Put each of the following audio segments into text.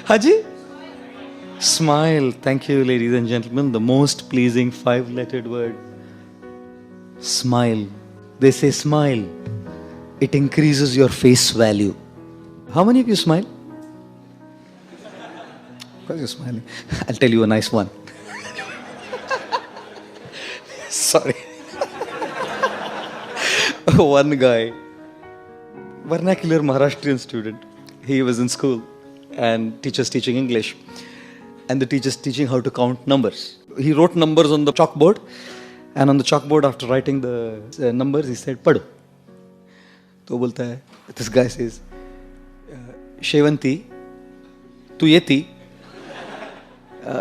Haji? Smile. Thank you, ladies and gentlemen. The most pleasing 5-lettered word. Smile. They say smile. It increases your face value. How many of you smile? Why are you smiling? I'll tell you a nice one. Sorry. One guy, vernacular Maharashtrian student, he was in school and teacher's teaching English and the teacher's teaching how to count numbers. He wrote numbers on the chalkboard and on the chalkboard after writing the numbers he said, Padu. तो बोलता है, this guy says, Shevanti, tu yeti,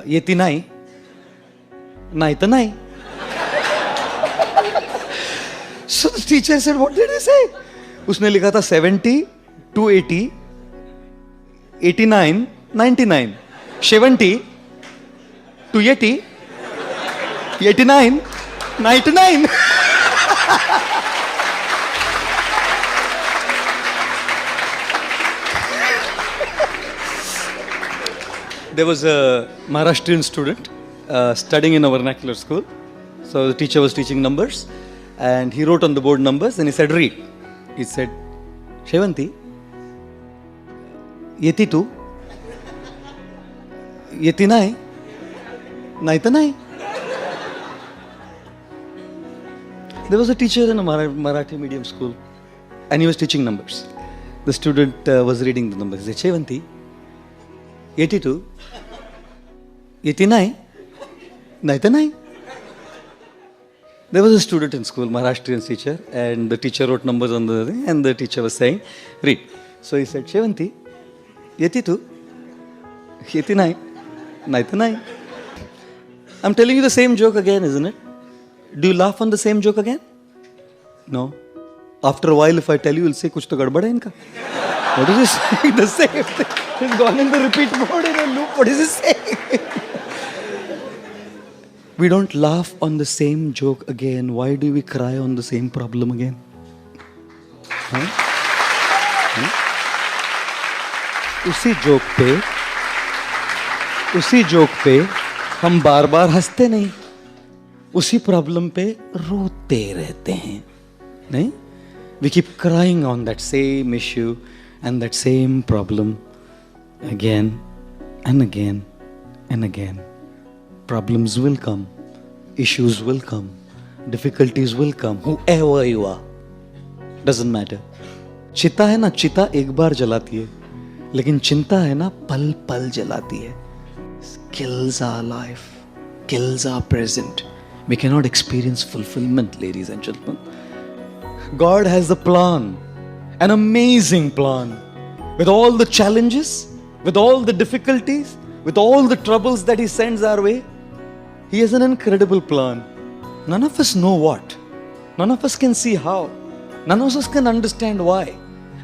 yeti nai, nai ta nai. So the teacher said, what did he say? उसने लिखा था 70, 280, 89, 99. 70, 280, 89, 99. There was a Maharashtrian student studying in a vernacular school. So the teacher was teaching numbers and he wrote on the board numbers and he said, read. He said, Shevanti, yeti tu, yeti nai, nai ta nai. There was a teacher in a Marathi medium school and he was teaching numbers. The student was reading the numbers. He said, Shevanti, 82, 89, 99. There was a student in school, Maharashtrian teacher, and the teacher wrote numbers on the thing, and the teacher was saying, read. So he said, Shevanti, 82, 89, 99. I'm telling you the same joke again, isn't it? Do you laugh on the same joke again? No. After a while, if I tell you, you'll say, kuch to gadbad hai inka. What is he saying? The same thing. He's gone in the repeat mode in a loop. What is he saying? We don't laugh on the same joke again. Why do we cry on the same problem again? उसी joke पे हम बार बार हंसते नहीं, उसी problem पे रोते रहते हैं, नहीं? We keep crying on that same issue and that same problem again and again and again. Problems will come, issues will come, difficulties will come, whoever you are. Doesn't matter. चिता है ना, चिता एक बार जलाती है, लेकिन चिंता है ना पल पल जलाती है. Kills our life, kills our present. We cannot experience fulfillment, ladies and gentlemen. God has a plan, an amazing plan. With all the challenges, with all the difficulties, with all the troubles that He sends our way, He has an incredible plan. None of us know what. None of us can see how. None of us can understand why.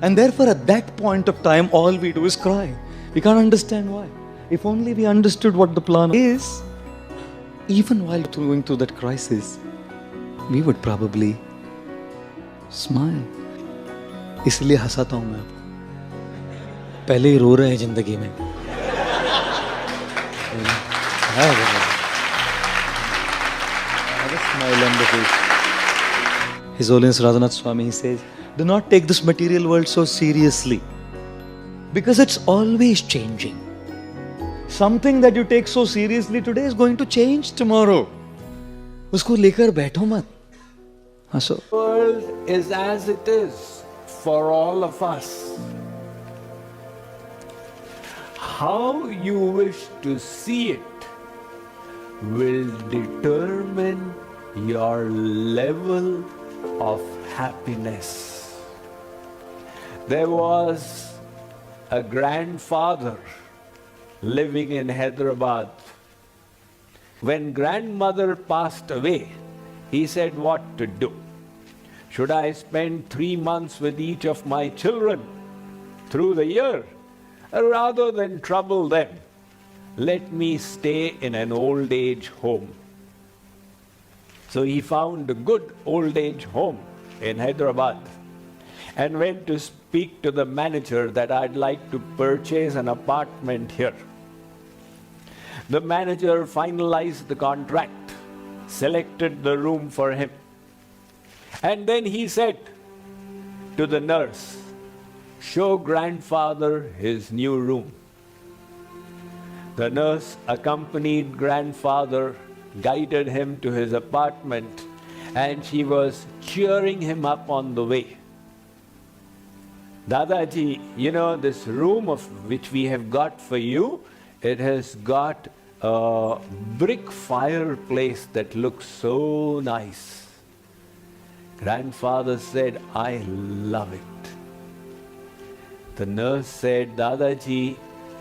And therefore at that point of time, all we do is cry. We can't understand why. If only we understood what the plan is, even while going through that crisis, we would probably smile. इसलिए हंसाता हूं मैं आपको. पहले ही रो रहे हैं जिंदगी में. Smile on the face. His Holiness Radhanath Swami, he says, do not take this material world so seriously, because it's always changing. Something that you take so seriously today is going to change tomorrow. उसको लेकर बैठो मत, हंसो. The world is as it is for all of us. How you wish to see it will determine your level of happiness. There was a grandfather living in Hyderabad. When grandmother passed away, he said, what to do? Should I spend 3 months with each of my children through the year? Rather than trouble them, let me stay in an old age home. So he found a good old age home in Hyderabad. and went to speak to the manager that I'd like to purchase an apartment here. The manager finalized the contract, selected the room for him, and then he said to the nurse, "Show grandfather his new room." The nurse accompanied grandfather, guided him to his apartment, and she was cheering him up on the way. "Dadaji, you know, this room of which we have got for you, it has got a brick fireplace that looks so nice." Grandfather said, "I love it." The nurse said, "Dadaji,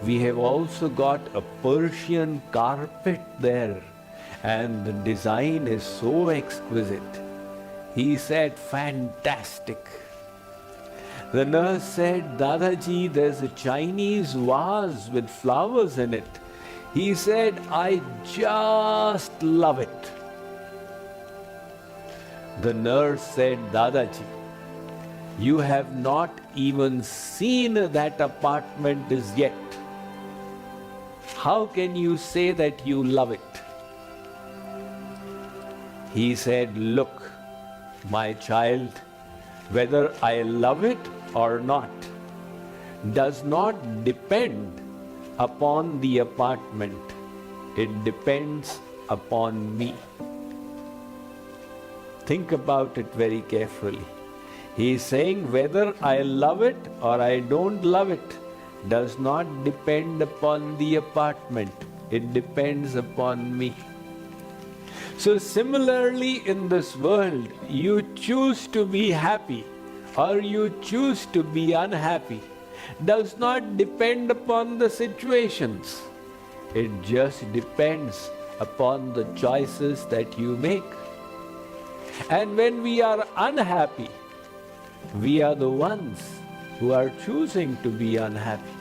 we have also got a Persian carpet there, and the design is so exquisite." He said, "Fantastic." The nurse said, "Dadaji, there's a Chinese vase with flowers in it." He said, "I just love it." The nurse said, "Dadaji, you have not even seen that apartment as yet. How can you say that you love it?" He said, "Look, my child, whether I love it or not does not depend upon the apartment. It depends upon me." Think about it very carefully. He is saying whether I love it or I don't love it does not depend upon the apartment. It depends upon me. So similarly in this world, you choose to be happy or you choose to be unhappy does not depend upon the situations. It just depends upon the choices that you make. And when we are unhappy, we are the ones who are choosing to be unhappy.